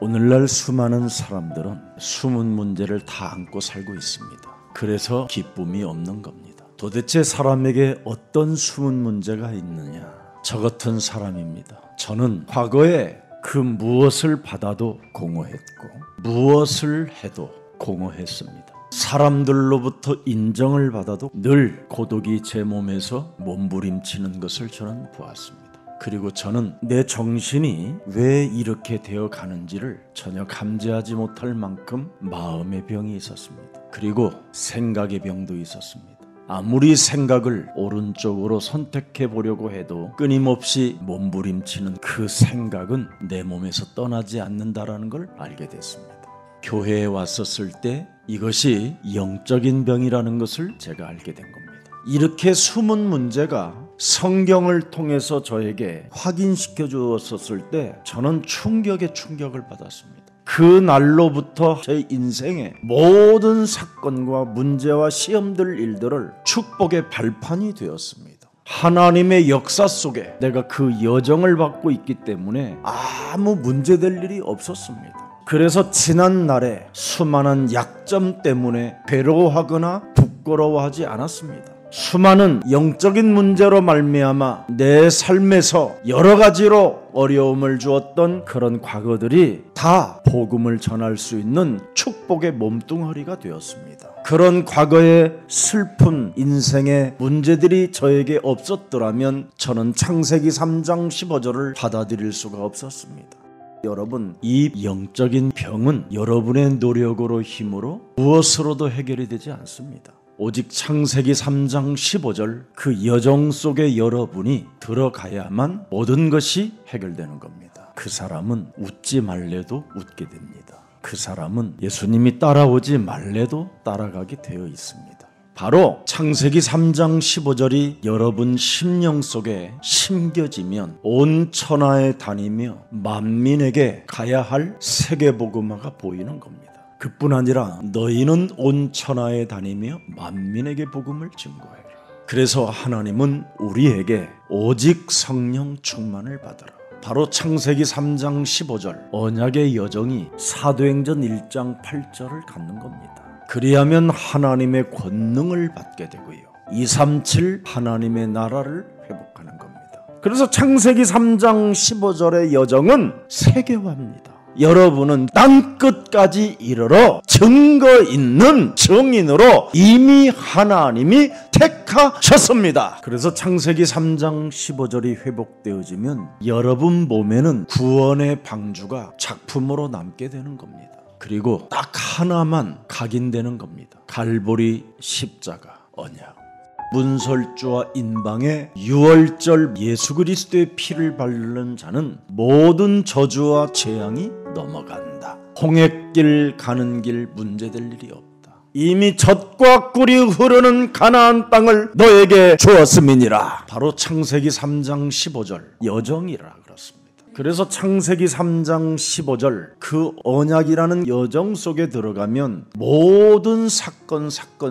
오늘날 수많은 사람들은 숨은 문제를 다 안고 살고 있습니다. 그래서 기쁨이 없는 겁니다. 도대체 사람에게 어떤 숨은 문제가 있느냐? 저 같은 사람입니다. 저는 과거에 그 무엇을 받아도 공허했고 무엇을 해도 공허했습니다. 사람들로부터 인정을 받아도 늘 고독이 제 몸에서 몸부림치는 것을 저는 보았습니다. 그리고 저는 내 정신이 왜 이렇게 되어 가는지를 전혀 감지하지 못할 만큼 마음의 병이 있었습니다. 그리고 생각의 병도 있었습니다. 아무리 생각을 오른쪽으로 선택해 보려고 해도 끊임없이 몸부림치는 그 생각은 내 몸에서 떠나지 않는다라는 걸 알게 됐습니다. 교회에 왔었을 때 이것이 영적인 병이라는 것을 제가 알게 된 겁니다. 이렇게 숨은 문제가 성경을 통해서 저에게 확인시켜 주었을 때 저는 충격에 충격을 받았습니다. 그 날로부터 제 인생의 모든 사건과 문제와 시험들 일들을 축복의 발판이 되었습니다. 하나님의 역사 속에 내가 그 여정을 받고 있기 때문에 아무 문제될 일이 없었습니다. 그래서 지난날에 수많은 약점 때문에 괴로워하거나 부끄러워하지 않았습니다. 수많은 영적인 문제로 말미암아 내 삶에서 여러 가지로 어려움을 주었던 그런 과거들이 다 복음을 전할 수 있는 축복의 몸뚱아리가 되었습니다. 그런 과거의 슬픈 인생의 문제들이 저에게 없었더라면 저는 창세기 3장 15절을 받아들일 수가 없었습니다. 여러분, 이 영적인 병은 여러분의 노력으로 힘으로 무엇으로도 해결이 되지 않습니다. 오직 창세기 3장 15절 그 여정 속에 여러분이 들어가야만 모든 것이 해결되는 겁니다. 그 사람은 웃지 말래도 웃게 됩니다. 그 사람은 예수님이 따라오지 말래도 따라가게 되어 있습니다. 바로 창세기 3장 15절이 여러분 심령 속에 심겨지면 온 천하에 다니며 만민에게 가야 할 세계복음화가 보이는 겁니다. 그뿐 아니라 너희는 온 천하에 다니며 만민에게 복음을 증거해라. 그래서 하나님은 우리에게 오직 성령 충만을 받으라. 바로 창세기 3장 15절 언약의 여정이 사도행전 1장 8절을 갖는 겁니다. 그리하면 하나님의 권능을 받게 되고요. 237 하나님의 나라를 회복하는 겁니다. 그래서 창세기 3장 15절의 여정은 세계화입니다. 여러분은 땅끝까지 이르러 증거 있는 증인으로 이미 하나님이 택하셨습니다. 그래서 창세기 3장 15절이 회복되어지면 여러분 몸에는 구원의 방주가 작품으로 남게 되는 겁니다. 그리고 딱 하나만 각인되는 겁니다. 갈보리 십자가 언약. 문설주와 인방의 유월절 예수 그리스도의 피를 바르는 자는 모든 저주와 재앙이 넘어간다. 홍해길 가는 길 문제될 일이 없다. 이미 젖과 꿀이 흐르는 가나안 땅을 너에게 주었음이니라. 바로 창세기 3장 15절 여정이라 그렇습니다. 그래서 창세기 3장 15절 그 언약이라는 여정 속에 들어가면 모든 사건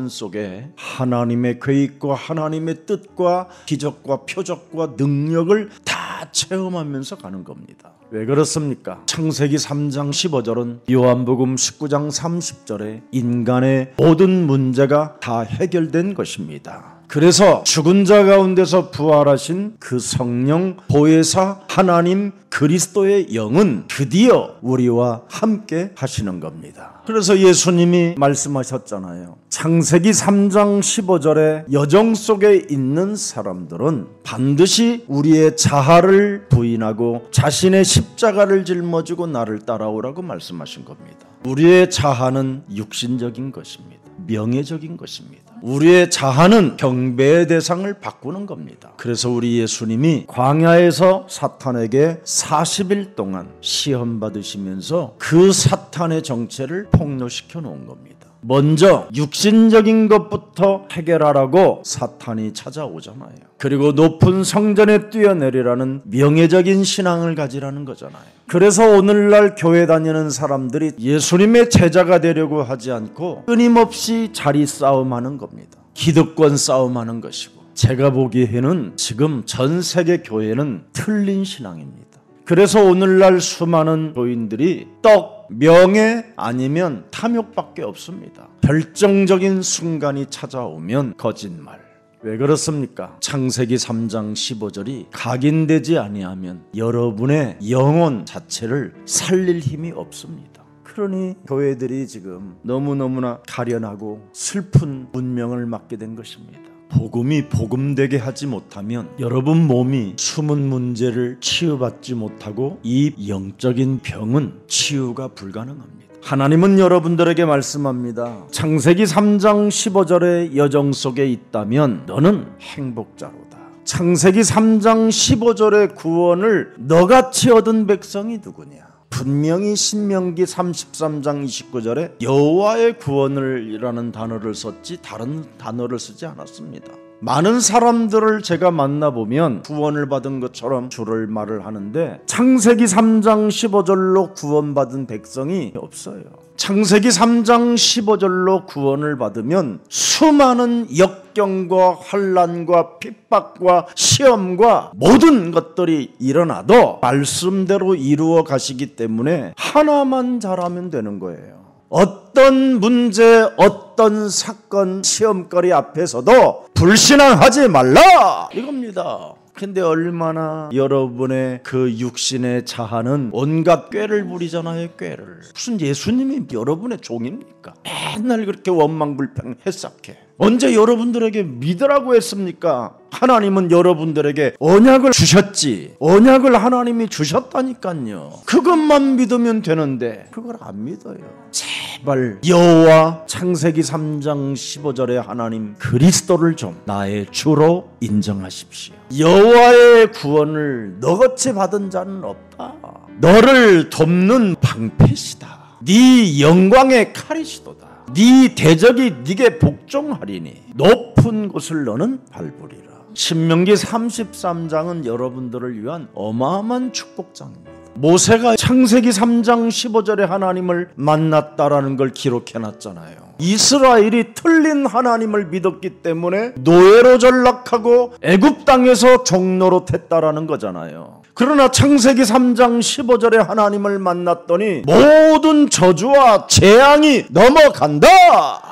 속에 하나님의 계획과 하나님의 뜻과 기적과 표적과 능력을 다 체험하면서 가는 겁니다. 왜 그렇습니까? 창세기 3장 15절은 요한복음 19장 30절에 인간의 모든 문제가 다 해결된 것입니다. 그래서 죽은 자 가운데서 부활하신 그 성령 보혜사 하나님 그리스도의 영은 드디어 우리와 함께 하시는 겁니다. 그래서 예수님이 말씀하셨잖아요. 창세기 3장 15절의 여정 속에 있는 사람들은 반드시 우리의 자아를 부인하고 자신의 십자가를 짊어지고 나를 따라오라고 말씀하신 겁니다. 우리의 자아는 육신적인 것입니다. 명예적인 것입니다. 우리의 자아는 경배의 대상을 바꾸는 겁니다. 그래서 우리 예수님이 광야에서 사탄에게 40일 동안 시험 받으시면서 그 사탄의 정체를 폭로시켜 놓은 겁니다. 먼저 육신적인 것부터 해결하라고 사탄이 찾아오잖아요. 그리고 높은 성전에 뛰어내리라는 명예적인 신앙을 가지라는 거잖아요. 그래서 오늘날 교회 다니는 사람들이 예수님의 제자가 되려고 하지 않고 끊임없이 자리 싸움하는 겁니다. 기득권 싸움하는 것이고, 제가 보기에는 지금 전 세계 교회는 틀린 신앙입니다. 그래서 오늘날 수많은 교인들이 떡, 명예 아니면 탐욕밖에 없습니다. 결정적인 순간이 찾아오면 거짓말. 왜 그렇습니까? 창세기 3장 15절이 각인되지 아니하면 여러분의 영혼 자체를 살릴 힘이 없습니다. 그러니 교회들이 지금 너무너무나 가련하고 슬픈 운명을 맞게 된 것입니다. 복음이 복음되게 하지 못하면 여러분 몸이 숨은 문제를 치유받지 못하고 이 영적인 병은 치유가 불가능합니다. 하나님은 여러분들에게 말씀합니다. 창세기 3장 15절의 여정 속에 있다면 너는 행복자로다. 창세기 3장 15절의 구원을 너같이 얻은 백성이 누구냐? 분명히 신명기 33장 29절에 여호와의 구원을 이라는 단어를 썼지 다른 단어를 쓰지 않았습니다. 많은 사람들을 제가 만나보면 구원을 받은 것처럼 주를 말을 하는데 창세기 3장 15절로 구원받은 백성이 없어요. 창세기 3장 15절로 구원을 받으면 수많은 역경과 환난과 핍박과 시험과 모든 것들이 일어나도 말씀대로 이루어 가시기 때문에 하나만 잘하면 되는 거예요. 어떤 문제, 어떤 사건, 시험거리 앞에서도 불신앙하지 말라 이겁니다. 근데 얼마나 여러분의 그 육신의 자아는 온갖 꾀를 부리잖아요. 꾀를. 무슨 예수님이 여러분의 종입니까? 맨날 그렇게 원망불평 해석해. 언제 여러분들에게 믿으라고 했습니까? 하나님은 여러분들에게 언약을 주셨지. 언약을 하나님이 주셨다니까요. 그것만 믿으면 되는데 그걸 안 믿어요. 제발 여호와 창세기 3장 15절에 하나님 그리스도를 좀 나의 주로 인정하십시오. 여호와의 구원을 너같이 받은 자는 없다. 너를 돕는 방패시다. 네 영광의 칼이시도다. 네 대적이 네게 복종하리니 높은 곳을 너는 밟으리라. 신명기 33장은 여러분들을 위한 어마어마한 축복장입니다. 모세가 창세기 3장 15절에 하나님을 만났다라는 걸 기록해놨잖아요. 이스라엘이 틀린 하나님을 믿었기 때문에 노예로 전락하고 애굽 땅에서 종노릇 했다라는 거잖아요. 그러나 창세기 3장 15절에 하나님을 만났더니 모든 저주와 재앙이 넘어간다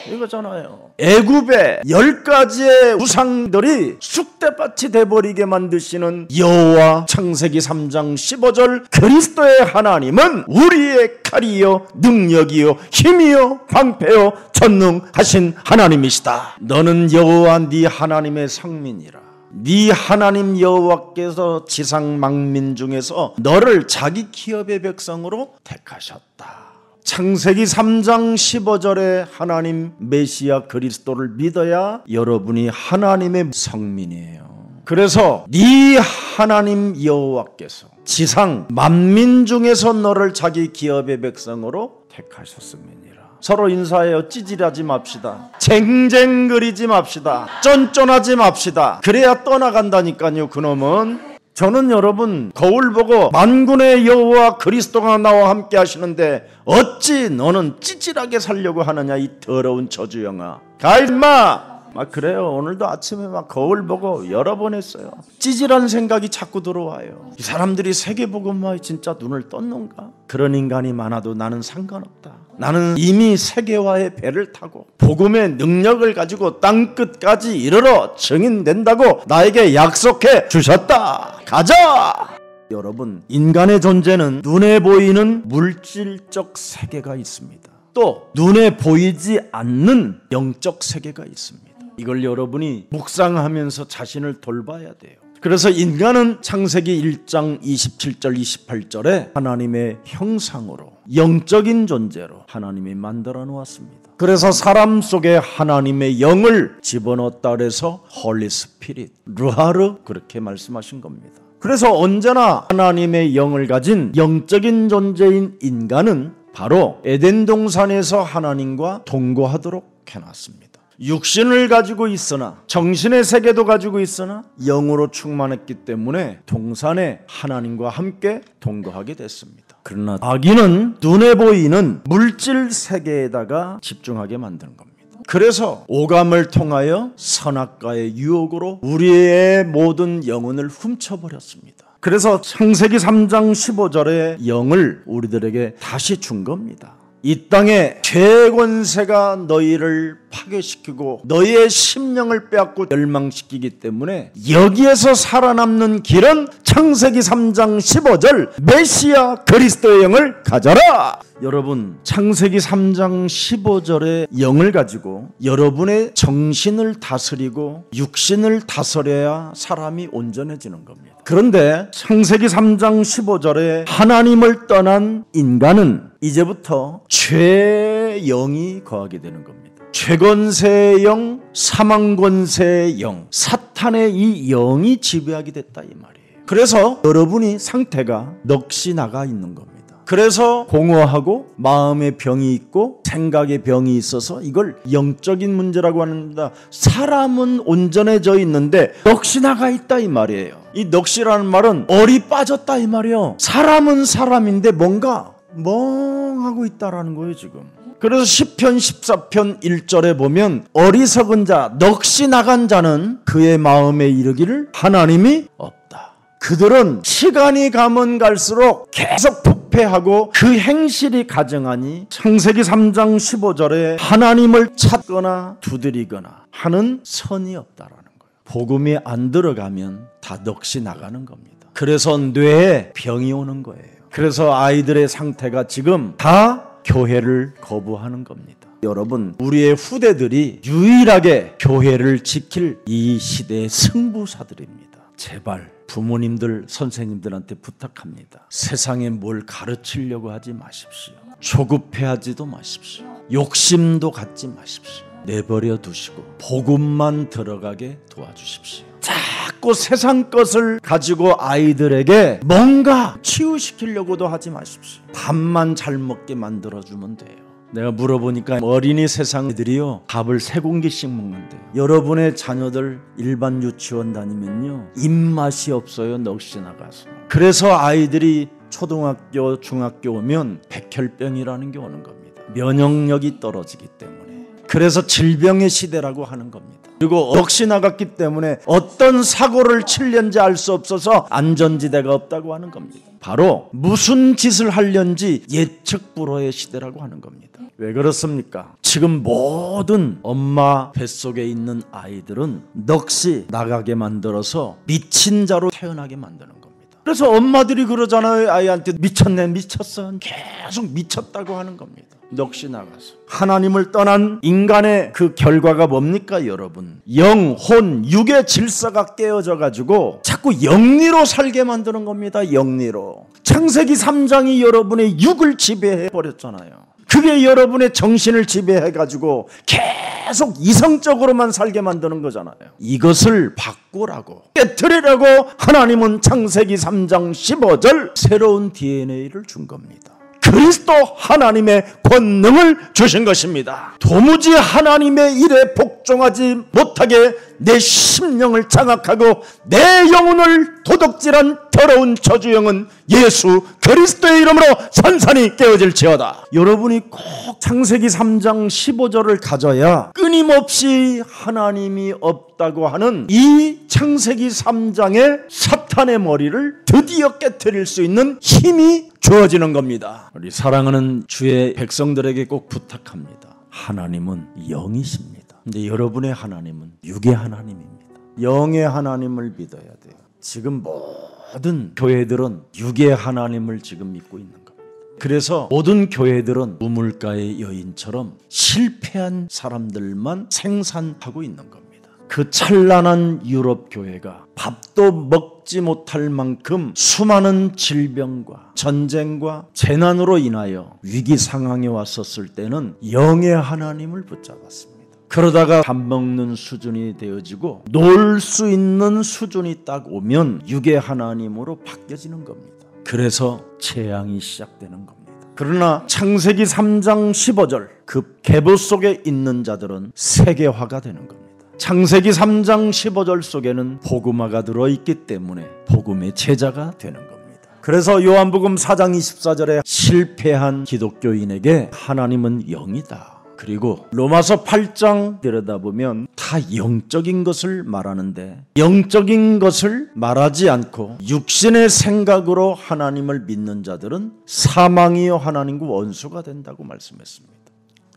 이거잖아요. 애굽의 10가지의 우상들이 쑥대밭이 돼버리게 만드시는 여호와 창세기 3장 15절 그리스도의 하나님은 우리의 칼이요 능력이요 힘이요 방패요 전능하신 하나님이시다. 너는 여호와 네 하나님의 성민이라. 네 하나님 여호와께서 지상 만민 중에서 너를 자기 기업의 백성으로 택하셨다. 창세기 3장 15절에 하나님 메시아 그리스도를 믿어야 여러분이 하나님의 성민이에요. 그래서 네 하나님 여호와께서 지상 만민 중에서 너를 자기 기업의 백성으로 택하셨습니다. 서로 인사해요. 찌질하지 맙시다. 쟁쟁거리지 맙시다. 쫀쫀하지 맙시다. 그래야 떠나간다니까요. 그놈은. 저는 여러분 거울 보고 만군의 여호와 그리스도가 나와 함께 하시는데 어찌 너는 찌질하게 살려고 하느냐 이 더러운 저주영아. 가 임마. 막 그래요. 오늘도 아침에 막 거울 보고 여러 번 했어요. 찌질한 생각이 자꾸 들어와요. 이 사람들이 세계복음화에 진짜 눈을 떴는가? 그런 인간이 많아도 나는 상관없다. 나는 이미 세계화의 배를 타고 복음의 능력을 가지고 땅끝까지 이르러 증인된다고 나에게 약속해 주셨다. 가자! 여러분, 인간의 존재는 눈에 보이는 물질적 세계가 있습니다. 또 눈에 보이지 않는 영적 세계가 있습니다. 이걸 여러분이 묵상하면서 자신을 돌봐야 돼요. 그래서 인간은 창세기 1장 27절 28절에 하나님의 형상으로 영적인 존재로 하나님이 만들어 놓았습니다. 그래서 사람 속에 하나님의 영을 집어넣었다 그래서 홀리 스피릿, 루하르 그렇게 말씀하신 겁니다. 그래서 언제나 하나님의 영을 가진 영적인 존재인 인간은 바로 에덴 동산에서 하나님과 동거하도록 해놨습니다. 육신을 가지고 있으나 정신의 세계도 가지고 있으나 영으로 충만했기 때문에 동산에 하나님과 함께 동거하게 됐습니다. 그러나 악인은 눈에 보이는 물질 세계에다가 집중하게 만드는 겁니다. 그래서 오감을 통하여 선악과의 유혹으로 우리의 모든 영혼을 훔쳐버렸습니다. 그래서 창세기 3장 15절의 영을 우리들에게 다시 준 겁니다. 이 땅에 죄의 권세가 너희를 파괴시키고 너희의 심령을 빼앗고 멸망시키기 때문에 여기에서 살아남는 길은 창세기 3장 15절 메시아 그리스도의 영을 가져라. 여러분, 창세기 3장 15절의 영을 가지고 여러분의 정신을 다스리고 육신을 다스려야 사람이 온전해지는 겁니다. 그런데 창세기 3장 15절에 하나님을 떠난 인간은 이제부터 죄의 영이 거하게 되는 겁니다. 죄권세의 영, 사망권세의 영, 사탄의 이 영이 지배하게 됐다 이 말이에요. 그래서 여러분이 상태가 넋이 나가 있는 겁니다. 그래서 공허하고 마음의 병이 있고 생각의 병이 있어서 이걸 영적인 문제라고 합니다. 사람은 온전해져 있는데 넋이 나가 있다 이 말이에요. 이 넋이라는 말은 얼이 빠졌다 이 말이에요. 사람은 사람인데 뭔가 멍하고 있다라는 거예요 지금. 그래서 시편 14편 1절에 보면 어리석은 자, 넋이 나간 자는 그의 마음에 이르기를 하나님이 없다. 그들은 시간이 가면 갈수록 계속 부패하고 그 행실이 가증하니 창세기 3장 15절에 하나님을 찾거나 두드리거나 하는 선이 없다라는 거예요. 복음이 안 들어가면 다 넋이 나가는 겁니다. 그래서 뇌에 병이 오는 거예요. 그래서 아이들의 상태가 지금 다 교회를 거부하는 겁니다. 여러분, 우리의 후대들이 유일하게 교회를 지킬 이 시대의 승부사들입니다. 제발 부모님들, 선생님들한테 부탁합니다. 세상에 뭘 가르치려고 하지 마십시오. 조급해하지도 마십시오. 욕심도 갖지 마십시오. 내버려 두시고 복음만 들어가게 도와주십시오. 자꾸 세상 것을 가지고 아이들에게 뭔가 치유시키려고도 하지 마십시오. 밥만 잘 먹게 만들어주면 돼요. 내가 물어보니까 어린이 세상 애들이요 밥을 3공기씩 먹는데요. 여러분의 자녀들 일반 유치원 다니면요 입맛이 없어요. 넋이 나가서. 그래서 아이들이 초등학교, 중학교 오면 백혈병이라는 게 오는 겁니다. 면역력이 떨어지기 때문에. 그래서 질병의 시대라고 하는 겁니다. 그리고 넋이 나갔기 때문에 어떤 사고를 칠련지 알 수 없어서 안전지대가 없다고 하는 겁니다. 바로 무슨 짓을 하련지 예측 불허의 시대라고 하는 겁니다. 왜 그렇습니까? 지금 모든 엄마 뱃속에 있는 아이들은 넋이 나가게 만들어서 미친 자로 태어나게 만드는 겁니다. 그래서 엄마들이 그러잖아요. 아이한테 미쳤네, 미쳤어. 계속 미쳤다고 하는 겁니다. 넋이 나가서. 하나님을 떠난 인간의 그 결과가 뭡니까 여러분? 영, 혼, 육의 질서가 깨어져 가지고 자꾸 영리로 살게 만드는 겁니다. 영리로. 창세기 3장이 여러분의 육을 지배해 버렸잖아요. 그게 여러분의 정신을 지배해 가지고 계속 이성적으로만 살게 만드는 거잖아요. 이것을 바꾸라고, 깨트리라고 하나님은 창세기 3장 15절 새로운 DNA를 준 겁니다. 그리스도 하나님의 권능을 주신 것입니다. 도무지 하나님의 일에 복종하지 못하게 내 심령을 장악하고 내 영혼을 도둑질한 더러운 저주영은 예수 그리스도의 이름으로 산산이 깨어질지어다. 여러분이 꼭 창세기 3장 15절을 가져야 끊임없이 하나님이 없다고 하는 이 창세기 3장의 사탄의 머리를 드디어 깨트릴 수 있는 힘이 주어지는 겁니다. 우리 사랑하는 주의 백성들에게 꼭 부탁합니다. 하나님은 영이십니다. 근데 여러분의 하나님은 육의 하나님입니다. 영의 하나님을 믿어야 돼요. 지금 모든 교회들은 육의 하나님을 지금 믿고 있는 겁니다. 그래서 모든 교회들은 우물가의 여인처럼 실패한 사람들만 생산하고 있는 겁니다. 그 찬란한 유럽 교회가 밥도 먹지 못할 만큼 수많은 질병과 전쟁과 재난으로 인하여 위기 상황에 왔었을 때는 영의 하나님을 붙잡았습니다. 그러다가 밥 먹는 수준이 되어지고 놀 수 있는 수준이 딱 오면 육의 하나님으로 바뀌어지는 겁니다. 그래서 재앙이 시작되는 겁니다. 그러나 창세기 3장 15절 그 계보 속에 있는 자들은 세계화가 되는 겁니다. 창세기 3장 15절 속에는 복음화가 들어있기 때문에 복음의 제자가 되는 겁니다. 그래서 요한복음 4장 24절에 실패한 기독교인에게 하나님은 영이다. 그리고 로마서 8장 들여다보면 다 영적인 것을 말하는데 영적인 것을 말하지 않고 육신의 생각으로 하나님을 믿는 자들은 사망이요 하나님과 원수가 된다고 말씀했습니다.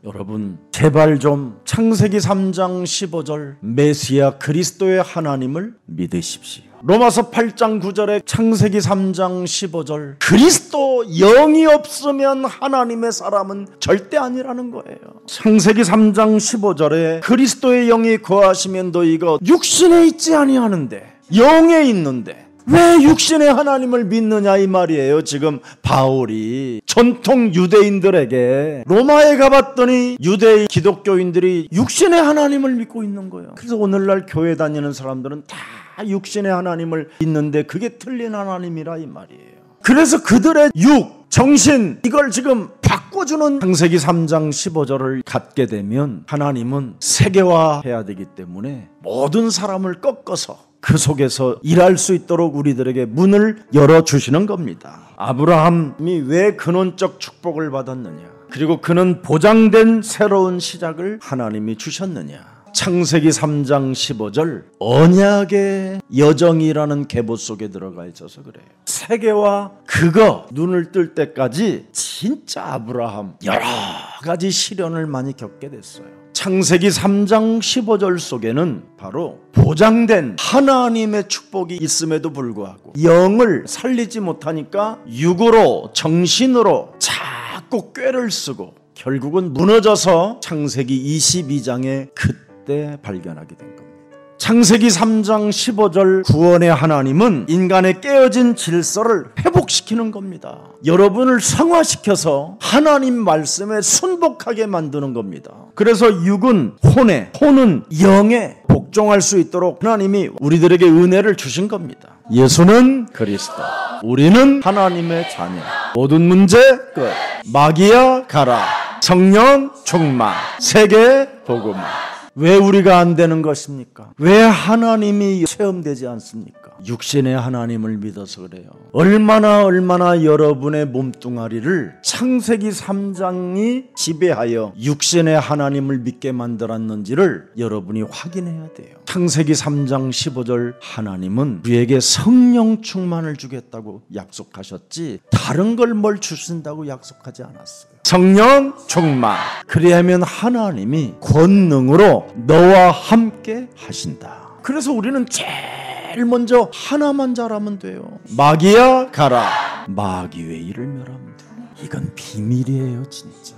여러분 제발 좀 창세기 3장 15절 메시아 그리스도의 하나님을 믿으십시오. 로마서 8장 9절에 창세기 3장 15절 그리스도 영이 없으면 하나님의 사람은 절대 아니라는 거예요. 창세기 3장 15절에 그리스도의 영이 거하시면 너희가 육신에 있지 아니하는데 영에 있는데 왜 육신의 하나님을 믿느냐 이 말이에요. 지금 바울이 전통 유대인들에게 로마에 가봤더니 유대 기독교인들이 육신의 하나님을 믿고 있는 거예요. 그래서 오늘날 교회 다니는 사람들은 다 육신의 하나님을 믿는데 그게 틀린 하나님이라 이 말이에요. 그래서 그들의 육, 정신 이걸 지금 바꿔주는 창세기 3장 15절을 갖게 되면 하나님은 세계화해야 되기 때문에 모든 사람을 꺾어서 그 속에서 일할 수 있도록 우리들에게 문을 열어주시는 겁니다. 아브라함이 왜 근원적 축복을 받았느냐, 그리고 그는 보장된 새로운 시작을 하나님이 주셨느냐. 창세기 3장 15절 언약의 여정이라는 계보 속에 들어가 있어서 그래요. 세계와 그거 눈을 뜰 때까지 진짜 아브라함 여러 가지 시련을 많이 겪게 됐어요. 창세기 3장 15절 속에는 바로 보장된 하나님의 축복이 있음에도 불구하고 영을 살리지 못하니까 육으로 정신으로 자꾸 꾀를 쓰고 결국은 무너져서 창세기 22장에 그때 발견하게 된 겁니다. 창세기 3장 15절 구원의 하나님은 인간의 깨어진 질서를 회복시키는 겁니다. 여러분을 성화시켜서 하나님 말씀에 순복하게 만드는 겁니다. 그래서 육은 혼에, 혼은 영에 복종할 수 있도록 하나님이 우리들에게 은혜를 주신 겁니다. 예수는 그리스도, 우리는 하나님의 자녀. 모든 문제 끝. 마귀야 가라. 성령 충만. 세계 복음화. 왜 우리가 안 되는 것입니까? 왜 하나님이 체험되지 않습니까? 육신의 하나님을 믿어서 그래요. 얼마나 여러분의 몸뚱아리를 창세기 3장이 지배하여 육신의 하나님을 믿게 만들었는지를 여러분이 확인해야 돼요. 창세기 3장 15절 하나님은 우리에게 성령 충만을 주겠다고 약속하셨지 다른 걸 뭘 주신다고 약속하지 않았어요. 성령 충만. 그리하면 하나님이 권능으로 너와 함께 하신다. 그래서 우리는 제일 먼저 하나만 잘하면 돼요. 마귀야 가라. 마귀의 일을 멸하면 돼. 이건 비밀이에요 진짜.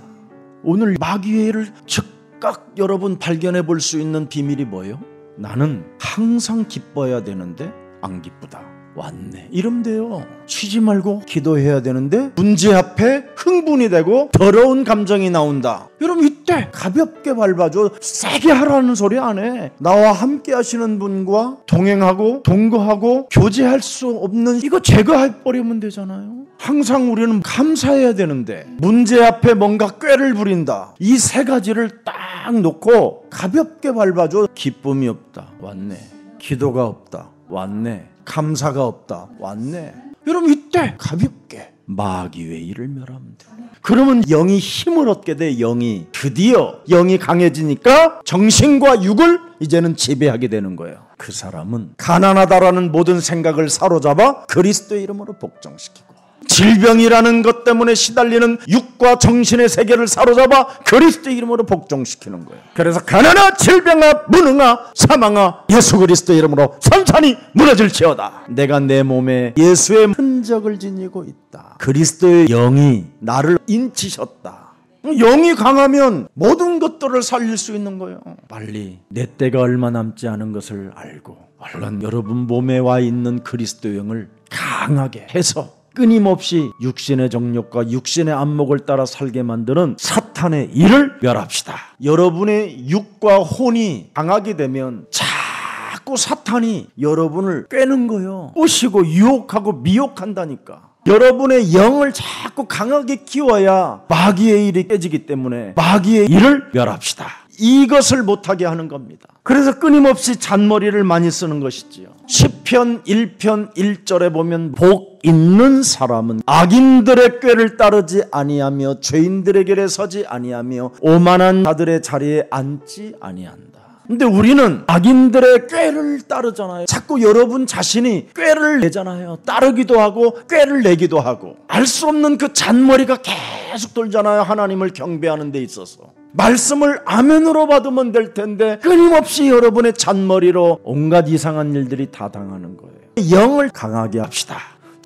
오늘 마귀의 일을 즉각 여러분 발견해 볼 수 있는 비밀이 뭐예요? 나는 항상 기뻐해야 되는데 안 기쁘다. 왔네 이러면 돼요. 쉬지 말고 기도해야 되는데 문제 앞에 흥분이 되고 더러운 감정이 나온다. 여러분 이때 가볍게 밟아줘. 세게 하라는 소리 안 해. 나와 함께 하시는 분과 동행하고 동거하고 교제할 수 없는 이거 제거해버리면 되잖아요. 항상 우리는 감사해야 되는데 문제 앞에 뭔가 꾀를 부린다. 이 세 가지를 딱 놓고 가볍게 밟아줘. 기쁨이 없다. 왔네. 기도가 없다. 왔네. 감사가 없다. 왔네. 여러분 이때 가볍게 마귀의 일을 멸하면 돼. 그러면 영이 힘을 얻게 돼. 영이 드디어 영이 강해지니까 정신과 육을 이제는 지배하게 되는 거예요. 그 사람은 가난하다라는 모든 생각을 사로잡아 그리스도의 이름으로 복종시키고 질병이라는 것 때문에 시달리는 육과 정신의 세계를 사로잡아 그리스도의 이름으로 복종시키는 거예요. 그래서 가난아 질병아 무능아 사망아 예수 그리스도의 이름으로 선산이 무너질지어다. 내가 내 몸에 예수의 흔적을 지니고 있다. 그리스도의 영이 나를 인치셨다. 영이 강하면 모든 것들을 살릴 수 있는 거예요. 빨리 내 때가 얼마 남지 않은 것을 알고 얼른 여러분 몸에 와 있는 그리스도의 영을 강하게 해서 끊임없이 육신의 정욕과 육신의 안목을 따라 살게 만드는 사탄의 일을 멸합시다. 여러분의 육과 혼이 강하게 되면 자꾸 사탄이 여러분을 꿰는 거예요. 꼬시고 유혹하고 미혹한다니까. 여러분의 영을 자꾸 강하게 키워야 마귀의 일이 깨지기 때문에 마귀의 일을 멸합시다. 이것을 못하게 하는 겁니다. 그래서 끊임없이 잔머리를 많이 쓰는 것이지요. 시편 1편 1절에 보면 복 있는 사람은 악인들의 꾀를 따르지 아니하며 죄인들의 길에 서지 아니하며 오만한 자들의 자리에 앉지 아니한다. 근데 우리는 악인들의 꾀를 따르잖아요. 자꾸 여러분 자신이 꾀를 내잖아요. 따르기도 하고 꾀를 내기도 하고 알 수 없는 그 잔머리가 계속 돌잖아요. 하나님을 경배하는 데 있어서 말씀을 아멘으로 받으면 될 텐데 끊임없이 여러분의 잔머리로 온갖 이상한 일들이 다 당하는 거예요. 영을 강하게 합시다.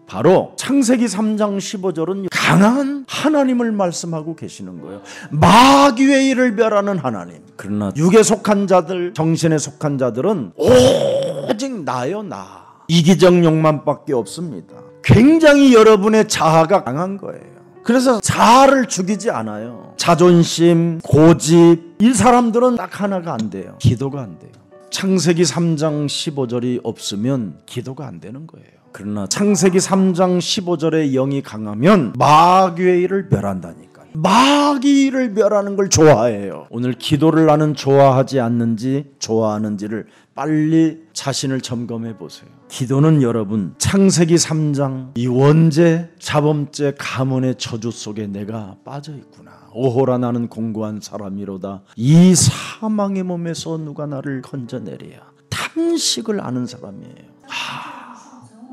바로 창세기 3장 15절은 강한 하나님을 말씀하고 계시는 거예요. 마귀의 일을 멸하는 하나님. 그러나 육에 속한 자들, 정신에 속한 자들은 오직 나요 나. 이기적 욕망밖에 없습니다. 굉장히 여러분의 자아가 강한 거예요. 그래서 자아를 죽이지 않아요. 자존심, 고집, 이 사람들은 딱 하나가 안 돼요. 기도가 안 돼요. 창세기 3장 15절이 없으면 기도가 안 되는 거예요. 그러나 창세기 3장 15절의 영이 강하면 마귀의 일을 멸한다니까요. 마귀를 멸하는 걸 좋아해요. 오늘 기도를 나는 좋아하지 않는지 좋아하는지를 빨리 자신을 점검해 보세요. 기도는 여러분 창세기 3장 이 원죄, 자범죄, 가문의 저주 속에 내가 빠져 있구나. 오호라 나는 공고한 사람이로다. 이 사망의 몸에서 누가 나를 건져내리야. 탄식을 아는 사람이에요.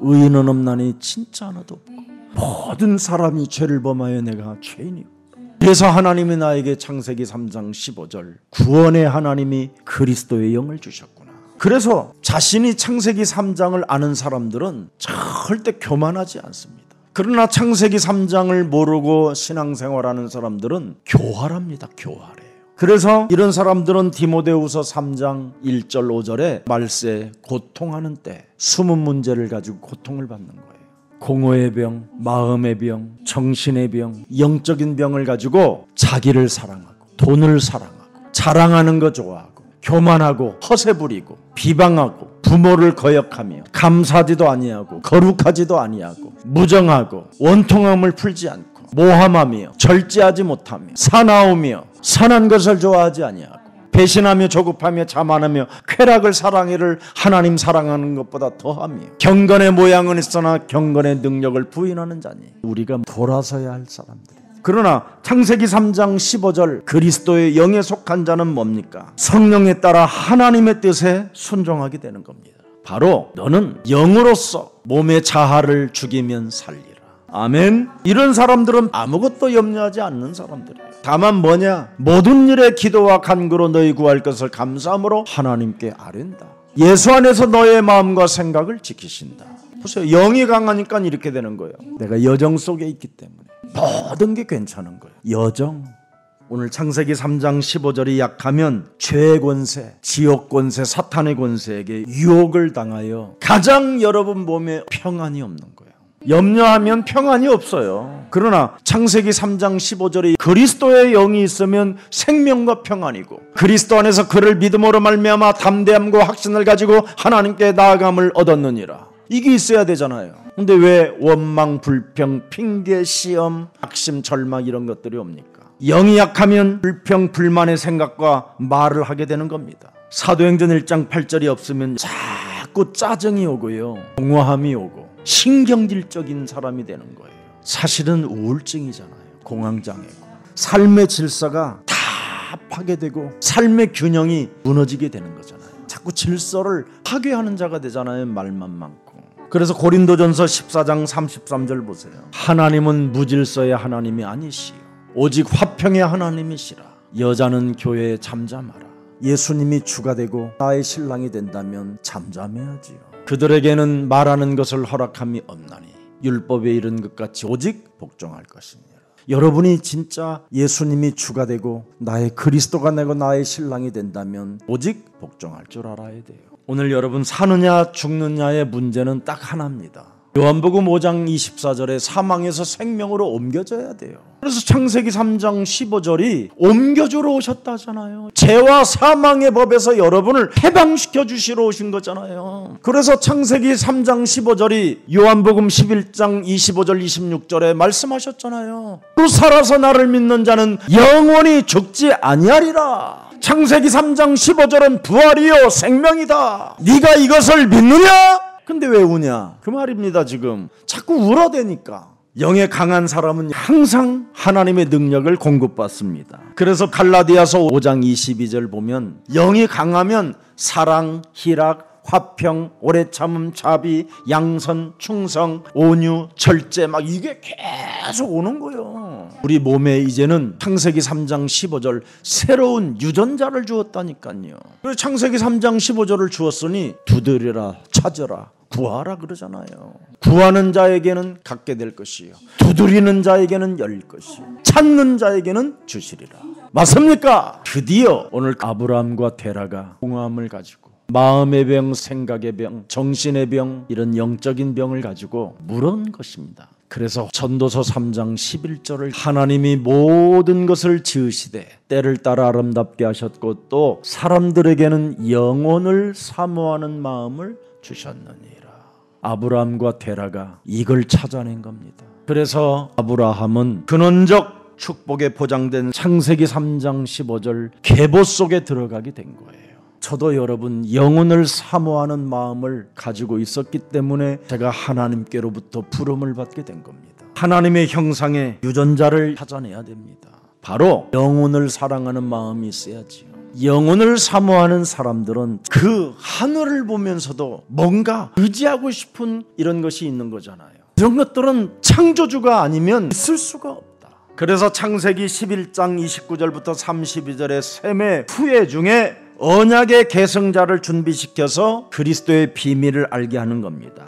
의인은 없나니 진짜 하나도 없고 모든 사람이 죄를 범하여 내가 죄인이고. 그래서 하나님이 나에게 창세기 3장 15절 구원의 하나님이 그리스도의 영을 주셨구나. 그래서 자신이 창세기 3장을 아는 사람들은 절대 교만하지 않습니다. 그러나 창세기 3장을 모르고 신앙생활하는 사람들은 교활합니다. 교활해요. 그래서 이런 사람들은 디모데후서 3장 1절 5절에 말세 고통하는 때 숨은 문제를 가지고 고통을 받는 거예요. 공허의 병, 마음의 병, 정신의 병, 영적인 병을 가지고 자기를 사랑하고 돈을 사랑하고 자랑하는 거 좋아하고 교만하고 허세 부리고 비방하고 부모를 거역하며 감사하지도 아니하고 거룩하지도 아니하고 무정하고 원통함을 풀지 않고 모함하며 절제하지 못하며 사나우며 선한 것을 좋아하지 아니하고 배신하며 조급하며 자만하며 쾌락을 사랑해를 하나님 사랑하는 것보다 더하며 경건의 모양은 있으나 경건의 능력을 부인하는 자니 우리가 돌아서야 할 사람들. 그러나 창세기 3장 15절 그리스도의 영에 속한 자는 뭡니까? 성령에 따라 하나님의 뜻에 순종하게 되는 겁니다. 바로 너는 영으로서 몸의 자아를 죽이면 살리라. 아멘. 이런 사람들은 아무것도 염려하지 않는 사람들이에요. 다만 뭐냐? 모든 일에 기도와 간구로 너희 구할 것을 감사함으로 하나님께 아뢰는다. 예수 안에서 너의 마음과 생각을 지키신다. 보세요. 영이 강하니까 이렇게 되는 거예요. 내가 여정 속에 있기 때문에 모든 게 괜찮은 거예요. 여정. 오늘 창세기 3장 15절이 약하면 죄의 권세, 지옥 권세, 사탄의 권세에게 유혹을 당하여 가장 여러분 몸에 평안이 없는 거예요. 염려하면 평안이 없어요. 그러나 창세기 3장 15절에 그리스도의 영이 있으면 생명과 평안이고 그리스도 안에서 그를 믿음으로 말미암아 담대함과 확신을 가지고 하나님께 나아감을 얻었느니라. 이게 있어야 되잖아요. 근데 왜 원망, 불평, 핑계, 시험, 악심, 절망 이런 것들이 옵니까? 영이 약하면 불평, 불만의 생각과 말을 하게 되는 겁니다. 사도행전 1장 8절이 없으면 자꾸 짜증이 오고요, 공허함이 오고 신경질적인 사람이 되는 거예요. 사실은 우울증이잖아요. 공황장애고 삶의 질서가 다 파괴되고 삶의 균형이 무너지게 되는 거잖아요. 자꾸 질서를 파괴하는 자가 되잖아요. 말만 많고. 그래서 고린도전서 14장 33절 보세요. 하나님은 무질서의 하나님이 아니시요 오직 화평의 하나님이시라. 여자는 교회에 잠잠하라. 예수님이 주가 되고 나의 신랑이 된다면 잠잠해야지요. 그들에게는 말하는 것을 허락함이 없나니 율법에 이른 것 같이 오직 복종할 것이니라. 여러분이 진짜 예수님이 주가 되고 나의 그리스도가 되고 나의 신랑이 된다면 오직 복종할 줄 알아야 돼요. 오늘 여러분 사느냐 죽느냐의 문제는 딱 하나입니다. 요한복음 5장 24절에 사망에서 생명으로 옮겨져야 돼요. 그래서 창세기 3장 15절이 옮겨주러 오셨다잖아요. 죄와 사망의 법에서 여러분을 해방시켜 주시러 오신 거잖아요. 그래서 창세기 3장 15절이 요한복음 11장 25절 26절에 말씀하셨잖아요. 또 살아서 나를 믿는 자는 영원히 죽지 아니하리라. 창세기 3장 15절은 부활이요 생명이다. 네가 이것을 믿느냐? 근데 왜 우냐? 그 말입니다. 지금 자꾸 울어대니까. 영에 강한 사람은 항상 하나님의 능력을 공급받습니다. 그래서 갈라디아서 5장 22절 보면 영이 강하면 사랑, 희락, 화평, 오래 참음, 자비, 양선, 충성, 온유, 절제 막 이게 계속 오는 거예요. 우리 몸에 이제는 창세기 3장 15절 새로운 유전자를 주었다니까요. 그래서 창세기 3장 15절을 주었으니 두드리라, 찾으라, 구하라 그러잖아요. 구하는 자에게는 갖게 될 것이요, 두드리는 자에게는 열릴 것이요, 찾는 자에게는 주시리라. 맞습니까? 드디어 오늘 아브라함과 데라가 공허함을 가지고 마음의 병, 생각의 병, 정신의 병, 이런 영적인 병을 가지고 물은 것입니다. 그래서 전도서 3장 11절을 하나님이 모든 것을 지으시되 때를 따라 아름답게 하셨고 또 사람들에게는 영혼을 사모하는 마음을 주셨느니라. 아브라함과 데라가 이걸 찾아낸 겁니다. 그래서 아브라함은 근원적 축복에 보장된 창세기 3장 15절 계보 속에 들어가게 된 거예요. 저도 여러분 영혼을 사모하는 마음을 가지고 있었기 때문에 제가 하나님께로부터 부름을 받게 된 겁니다. 하나님의 형상의 유전자를 찾아내야 됩니다. 바로 영혼을 사랑하는 마음이 있어야지요. 영혼을 사모하는 사람들은 그 하늘을 보면서도 뭔가 의지하고 싶은 이런 것이 있는 거잖아요. 이런 것들은 창조주가 아니면 있을 수가 없다. 그래서 창세기 11장 29절부터 32절의 셈의 후예 중에 언약의 계승자를 준비시켜서 그리스도의 비밀을 알게 하는 겁니다.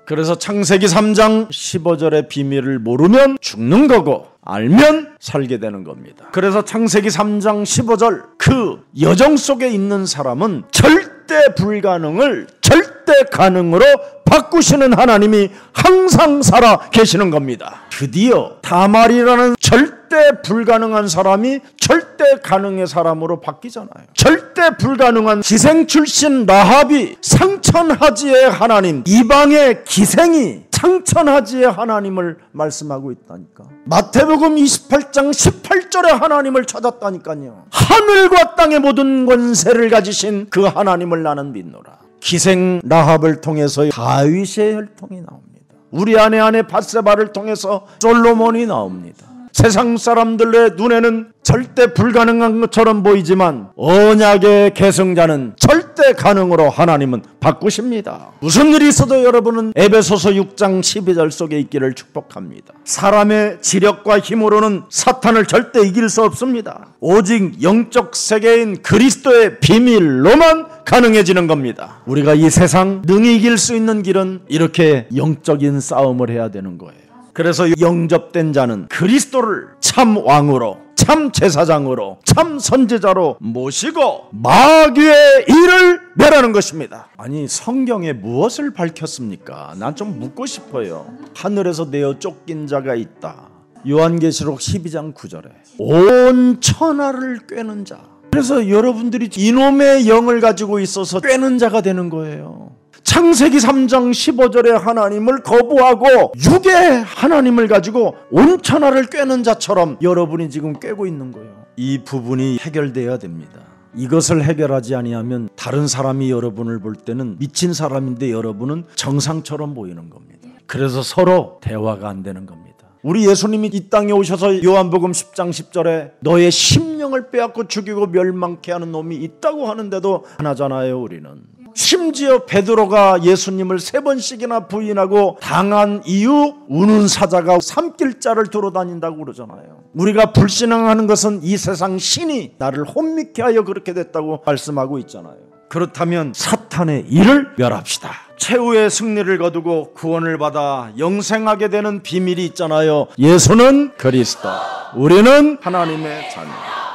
그래서 창세기 3장 15절의 비밀을 모르면 죽는 거고 알면 살게 되는 겁니다. 그래서 창세기 3장 15절 그 여정 속에 있는 사람은 절대 불가능을 절대 가능으로 바꾸시는 하나님이 항상 살아 계시는 겁니다. 드디어 다말이라는 절대 불가능한 사람이 절대 가능의 사람으로 바뀌잖아요. 절대 불가능한 기생 출신 라합이 상천하지의 하나님, 이방의 기생이 상천하지의 하나님을 말씀하고 있다니까. 마태복음 28장 18절에 하나님을 찾았다니까요. 하늘과 땅의 모든 권세를 가지신 그 하나님을 나는 믿노라. 기생 라합을 통해서 다윗의 혈통이 나옵니다. 우리 아내 밧세바를 통해서 솔로몬이 나옵니다. 세상 사람들의 눈에는 절대 불가능한 것처럼 보이지만 언약의 계승자는 절대 가능으로 하나님은 바꾸십니다. 무슨 일이 있어도 여러분은 에베소서 6장 12절 속에 있기를 축복합니다. 사람의 지력과 힘으로는 사탄을 절대 이길 수 없습니다. 오직 영적 세계인 그리스도의 비밀로만 가능해지는 겁니다. 우리가 이 세상 능히 이길 수 있는 길은 이렇게 영적인 싸움을 해야 되는 거예요. 그래서 영접된 자는 그리스도를 참 왕으로, 참 제사장으로, 참 선지자로 모시고 마귀의 일을 멸하는 것입니다. 아니 성경에 무엇을 밝혔습니까? 난 좀 묻고 싶어요. 하늘에서 내어 쫓긴 자가 있다. 요한계시록 12장 9절에 온 천하를 꿰는 자. 그래서 여러분들이 이놈의 영을 가지고 있어서 꿰는 자가 되는 거예요. 창세기 3장 15절에 하나님을 거부하고 육의 하나님을 가지고 온 천하를 꿰는 자처럼 여러분이 지금 꿰고 있는 거예요. 이 부분이 해결돼야 됩니다. 이것을 해결하지 아니하면 다른 사람이 여러분을 볼 때는 미친 사람인데 여러분은 정상처럼 보이는 겁니다. 그래서 서로 대화가 안 되는 겁니다. 우리 예수님이 이 땅에 오셔서 요한복음 10장 10절에 너의 심령을 빼앗고 죽이고 멸망케 하는 놈이 있다고 하는데도 하나잖아요. 우리는 심지어 베드로가 예수님을 3번씩이나 부인하고 당한 이후 우는 사자가 삼킬자를 들어다닌다고 그러잖아요. 우리가 불신앙하는 것은 이 세상 신이 나를 혼미케 하여 그렇게 됐다고 말씀하고 있잖아요. 그렇다면 사탄의 일을 멸합시다. 최후의 승리를 거두고 구원을 받아 영생하게 되는 비밀이 있잖아요. 예수는 그리스도, 우리는 하나님의 자녀.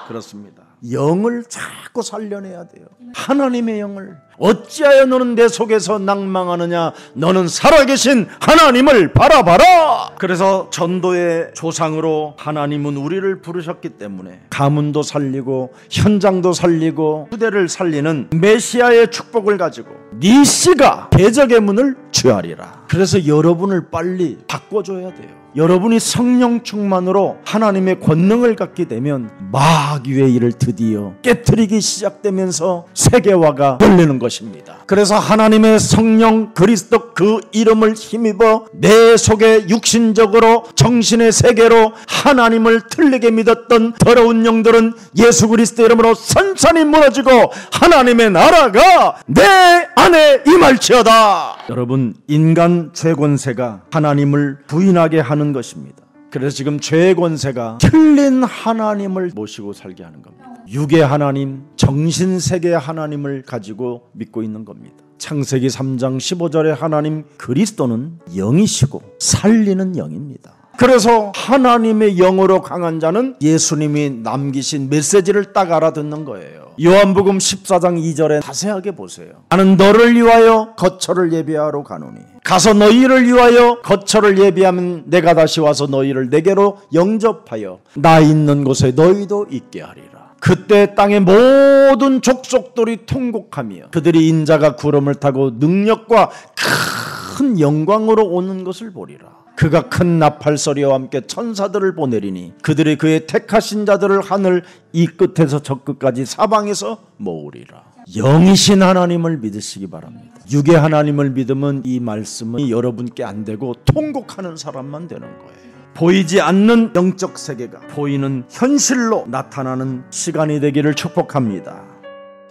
그렇습니다. 영을 자꾸 살려내야 돼요. 하나님의 영을. 어찌하여 너는 내 속에서 낭망하느냐? 너는 살아계신 하나님을 바라봐라. 그래서 전도의 조상으로 하나님은 우리를 부르셨기 때문에 가문도 살리고 현장도 살리고 후대를 살리는 메시아의 축복을 가지고 네 씨가 대적의 문을 취하리라. 그래서 여러분을 빨리 바꿔줘야 돼요. 여러분이 성령 충만으로 하나님의 권능을 갖게 되면 마귀의 일을 드디어 깨트리기 시작되면서 세계화가 열리는 것입니다. 그래서 하나님의 성령 그리스도 그 이름을 힘입어 내 속에 육신적으로 정신의 세계로 하나님을 틀리게 믿었던 더러운 영들은 예수 그리스도 이름으로 선선히 무너지고 하나님의 나라가 내 안에 임할지어다. 여러분, 인간 죄권세가 하나님을 부인하게 하는 것입니다. 그래서 지금 죄의 권세가 틀린 하나님을 모시고 살게 하는 겁니다. 육의 하나님, 정신세계의 하나님을 가지고 믿고 있는 겁니다. 창세기 3장 15절에 하나님 그리스도는 영이시고 살리는 영입니다. 그래서 하나님의 영으로 강한 자는 예수님이 남기신 메시지를 딱 알아듣는 거예요. 요한복음 14장 2절에 자세하게 보세요. 나는 너를 위하여 거처를 예비하러 가노니 가서 너희를 위하여 거처를 예비하면 내가 다시 와서 너희를 내게로 영접하여 나 있는 곳에 너희도 있게 하리라. 그때 땅의 모든 족속들이 통곡하며 그들이 인자가 구름을 타고 능력과 큰 영광으로 오는 것을 보리라. 그가 큰 나팔소리와 함께 천사들을 보내리니 그들이 그의 택하신 자들을 하늘 이 끝에서 저 끝까지 사방에서 모으리라. 영이신 하나님을 믿으시기 바랍니다. 육의 하나님을 믿으면 이 말씀은 여러분께 안 되고 통곡하는 사람만 되는 거예요. 보이지 않는 영적 세계가 보이는 현실로 나타나는 시간이 되기를 축복합니다.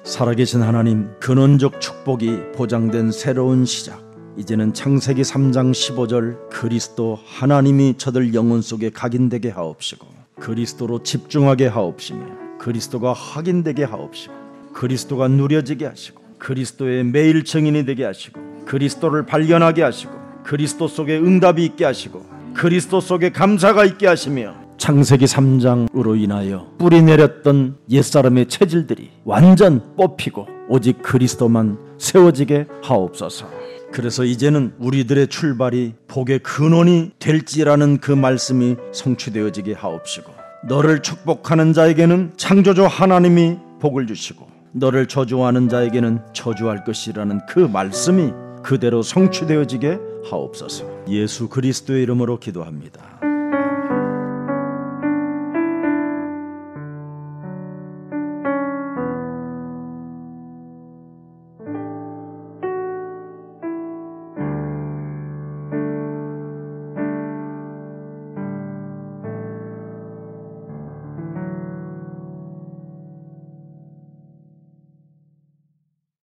살아계신 하나님, 근원적 축복이 보장된 새로운 시작. 이제는 창세기 3장 15절 그리스도 하나님이 저들 영혼 속에 각인되게 하옵시고 그리스도로 집중하게 하옵시며 그리스도가 확인되게 하옵시고 그리스도가 누려지게 하시고 그리스도의 매일 증인이 되게 하시고 그리스도를 발견하게 하시고 그리스도 속에 응답이 있게 하시고 그리스도 속에 감사가 있게 하시며 창세기 3장으로 인하여 뿌리 내렸던 옛사람의 체질들이 완전 뽑히고 오직 그리스도만 세워지게 하옵소서. 그래서 이제는 우리들의 출발이 복의 근원이 될지라는 그 말씀이 성취되어지게 하옵시고 너를 축복하는 자에게는 창조주 하나님이 복을 주시고 너를 저주하는 자에게는 저주할 것이라는 그 말씀이 그대로 성취되어지게 하옵소서. 예수 그리스도의 이름으로 기도합니다.